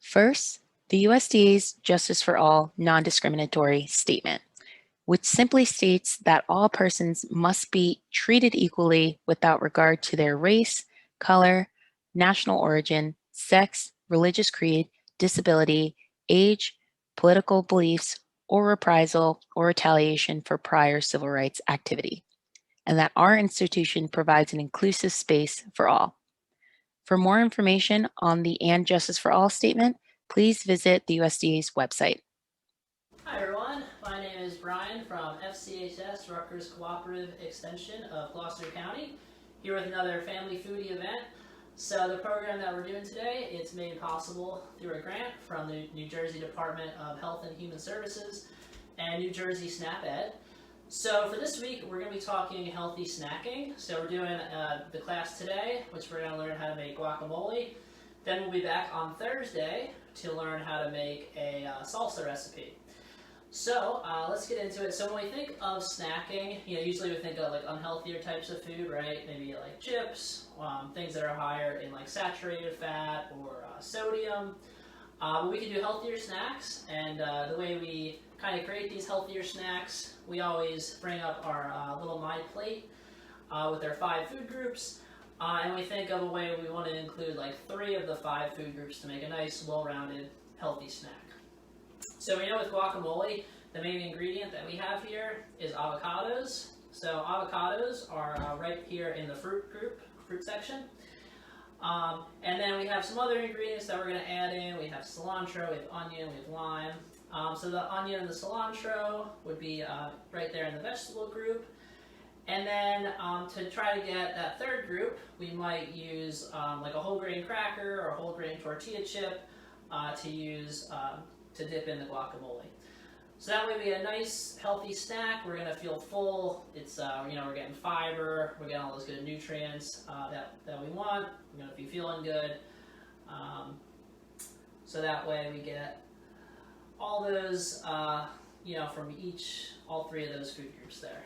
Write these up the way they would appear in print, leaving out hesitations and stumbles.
First, the USDA's Justice for All non-discriminatory statement, which simply states that all persons must be treated equally without regard to their race, color, national origin, sex, religious creed, disability, age, political beliefs, or reprisal or retaliation for prior civil rights activity, and that our institution provides an inclusive space for all. For more information on the And Justice for All statement, please visit the USDA's website. Hi everyone, my name is Brian from FCHS, Rutgers Cooperative Extension of Gloucester County, here with another Family Foodie event. So the program that we're doing today, it's made possible through a grant from the New Jersey Department of Health and Human Services and New Jersey SNAP Ed. So for this week, we're going to be talking healthy snacking. So we're doing the class today, which we're going to learn how to make guacamole. Then we'll be back on Thursday to learn how to make a salsa recipe. So let's get into it. So when we think of snacking, usually we think of like unhealthier types of food, right? Maybe like chips, things that are higher in like saturated fat or sodium. But we can do healthier snacks, and the way we kind of create these healthier snacks, we always bring up our little My Plate with our 5 food groups, and we think of a way we want to include like 3 of the 5 food groups to make a nice, well-rounded, healthy snack. So we know with guacamole, the main ingredient that we have here is avocados. So avocados are right here in the fruit section. And then we have some other ingredients that we're going to add in. We have cilantro, we have onion, we have lime. So the onion and the cilantro would be right there in the vegetable group. And then to try to get that third group, we might use like a whole grain cracker or a whole grain tortilla chip to use to dip in the guacamole. So that way we get a nice healthy snack. We're going to feel full. It's we're getting fiber, we're getting all those good nutrients that we want. We're going to be feeling good. So that way we get all those from all 3 of those food groups there.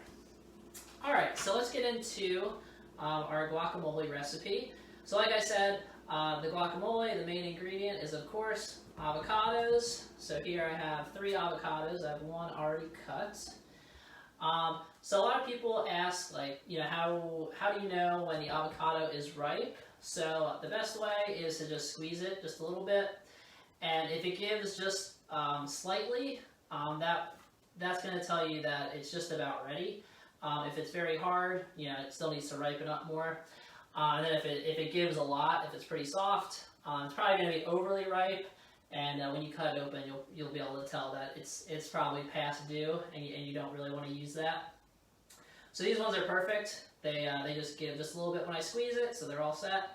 All right, so let's get into our guacamole recipe. So like I said, the guacamole, the main ingredient is of course avocados. So here I have 3 avocados. I have 1 already cut. So a lot of people ask, like, how do you know when the avocado is ripe? So the best way is to just squeeze it just a little bit, and if it gives just slightly, that's going to tell you that it's just about ready. If it's very hard, it still needs to ripen up more. And then if it gives a lot, if it's pretty soft, it's probably going to be overly ripe. And when you cut it open, you'll be able to tell that it's probably past due, and you don't really want to use that. So these ones are perfect. They just give just a little bit when I squeeze it, so they're all set.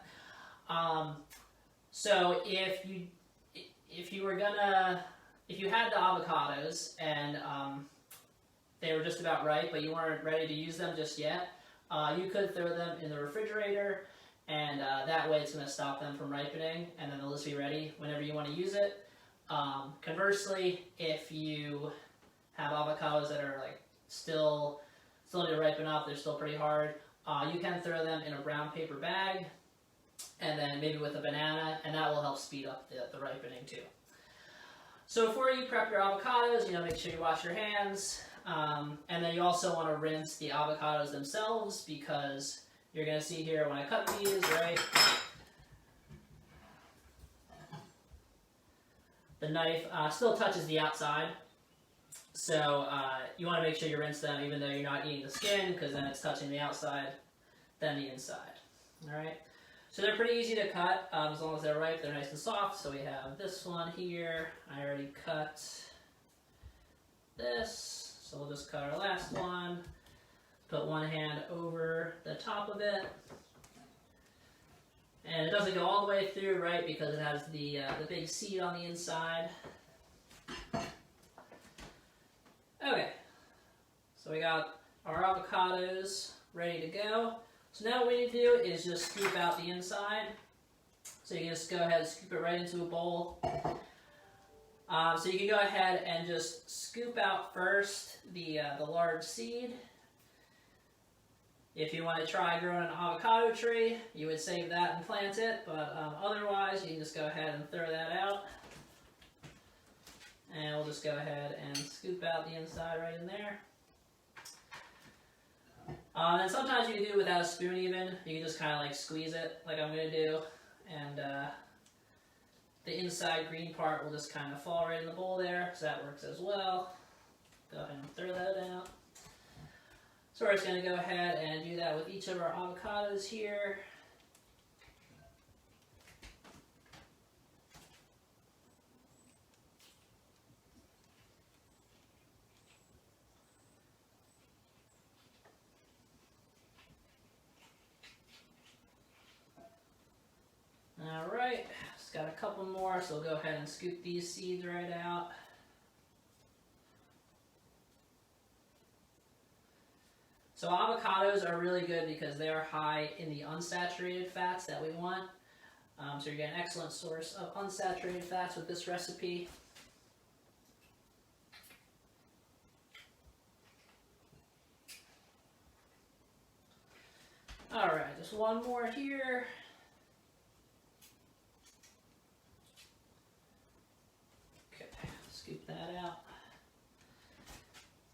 So if you had the avocados and they were just about ripe, but you weren't ready to use them just yet, you could throw them in the refrigerator. And that way it's going to stop them from ripening, and then they'll just be ready whenever you want to use it. Conversely, if you have avocados that are like still need to ripen up, they're still pretty hard, you can throw them in a brown paper bag, and then maybe with a banana, and that will help speed up the ripening too. So before you prep your avocados, make sure you wash your hands, and then you also want to rinse the avocados themselves, because you're going to see here when I cut these, right, the knife still touches the outside. So you want to make sure you rinse them even though you're not eating the skin, because then it's touching the outside, then the inside. All right. So they're pretty easy to cut as long as they're ripe. They're nice and soft. So we have this one here. I already cut this. So we'll just cut our last one. Put one hand over the top of it, and it doesn't go all the way through, right, because it has the big seed on the inside. Okay, so we got our avocados ready to go. So now what we need to do is just scoop out the inside. So you can just go ahead and scoop it right into a bowl. So you can go ahead and just scoop out first the large seed. If you want to try growing an avocado tree, you would save that and plant it, but otherwise you can just go ahead and throw that out. And we'll just go ahead and scoop out the inside right in there. And sometimes you can do it without a spoon even. You can just kind of like squeeze it like I'm going to do. And the inside green part will just kind of fall right in the bowl there. So that works as well. Go ahead and throw that out. So we're just going to go ahead and do that with each of our avocados here. Alright, just got a couple more, so we'll go ahead and scoop these seeds right out. So avocados are really good because they are high in the unsaturated fats that we want. So you're getting an excellent source of unsaturated fats with this recipe. Alright, just one more here. Okay, scoop that out.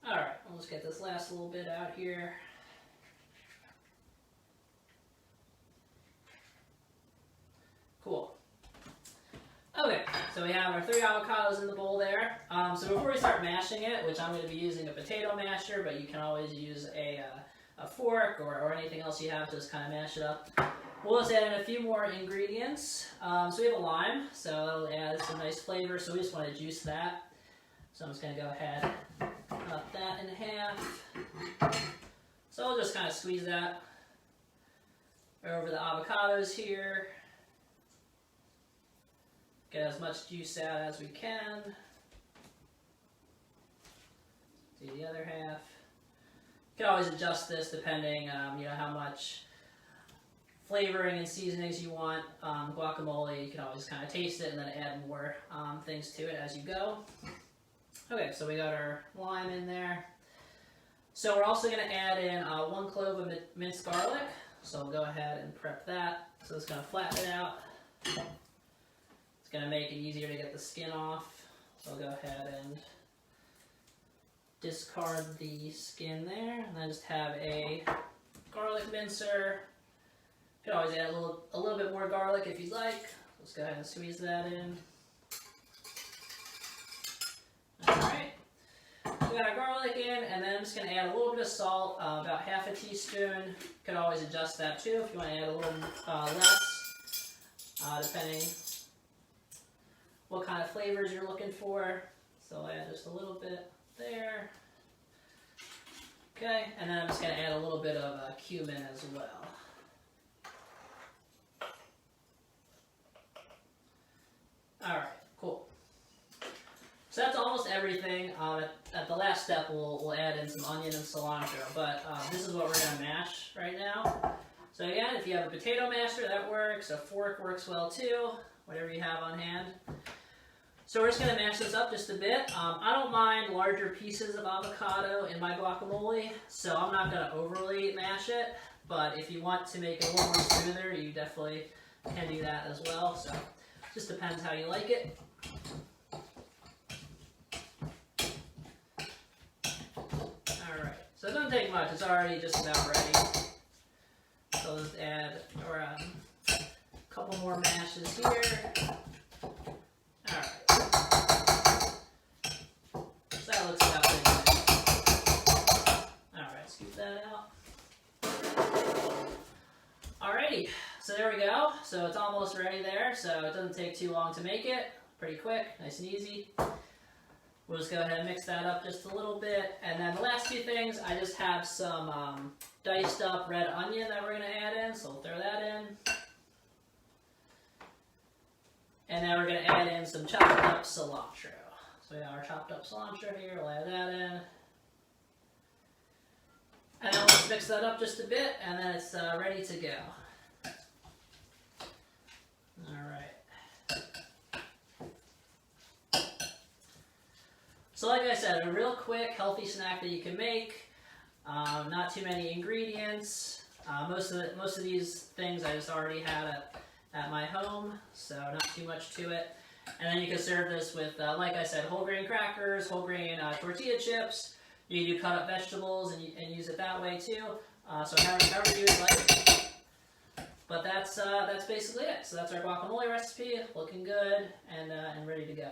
Alright, let's get this last little bit out here. Cool. Okay, so we have our 3 avocados in the bowl there. So before we start mashing it, which I'm going to be using a potato masher, but you can always use a fork or anything else you have to just kind of mash it up. We'll just add in a few more ingredients. So we have a lime, so that'll add some nice flavor, so we just want to juice that. So I'm just going to go ahead and cut that in half. So we'll just kind of squeeze that over the avocados here. Get as much juice out as we can. Do the other half. You can always adjust this depending, how much flavoring and seasonings you want. Guacamole, you can always kind of taste it and then add more things to it as you go. Okay, so we got our lime in there. So we're also going to add in 1 clove of minced garlic. So we'll go ahead and prep that. So it's going to flatten it out. It's going to make it easier to get the skin off. So I'll go ahead and discard the skin there, and then just have a garlic mincer. You can always add a little bit more garlic if you'd like. Let's go ahead and squeeze that in. Alright, we got our garlic in, and then I'm just going to add a little bit of salt, about half a teaspoon. You can always adjust that too if you want to add a little less, depending what kind of flavors you're looking for. So I'll add just a little bit there. Okay, and then I'm just going to add a little bit of cumin as well. Alright, cool. So that's almost everything. At the last step, we'll add in some onion and cilantro, but this is what we're going to mash right now. So again, if you have a potato masher, that works. A fork works well too, whatever you have on hand. So we're just going to mash this up just a bit. I don't mind larger pieces of avocado in my guacamole, so I'm not going to overly mash it. But if you want to make it a little more smoother, you definitely can do that as well. So just depends how you like it. Alright, so it doesn't take much. It's already just about ready. So let's add a couple more mashes here. Alright. So that looks about good. Alright, scoop that out. Alrighty, so there we go. So it's almost ready there, so it doesn't take too long to make it. Pretty quick, nice and easy. We'll just go ahead and mix that up just a little bit. And then the last 2 things, I just have some diced up red onion that we're going to add in, so we'll throw that in. And then we're going to add in some chopped up cilantro. So we have our chopped up cilantro here, we'll add that in. And then let's mix that up just a bit, and then it's ready to go. Alright. So like I said, a real quick, healthy snack that you can make. Not too many ingredients. Most of these things I just already had at my home, so not too much to it. And then you can serve this with, like I said, whole grain crackers, whole grain tortilla chips. You can do cut up vegetables and use it that way too. So however you would like. But that's basically it. So that's our guacamole recipe, looking good and ready to go.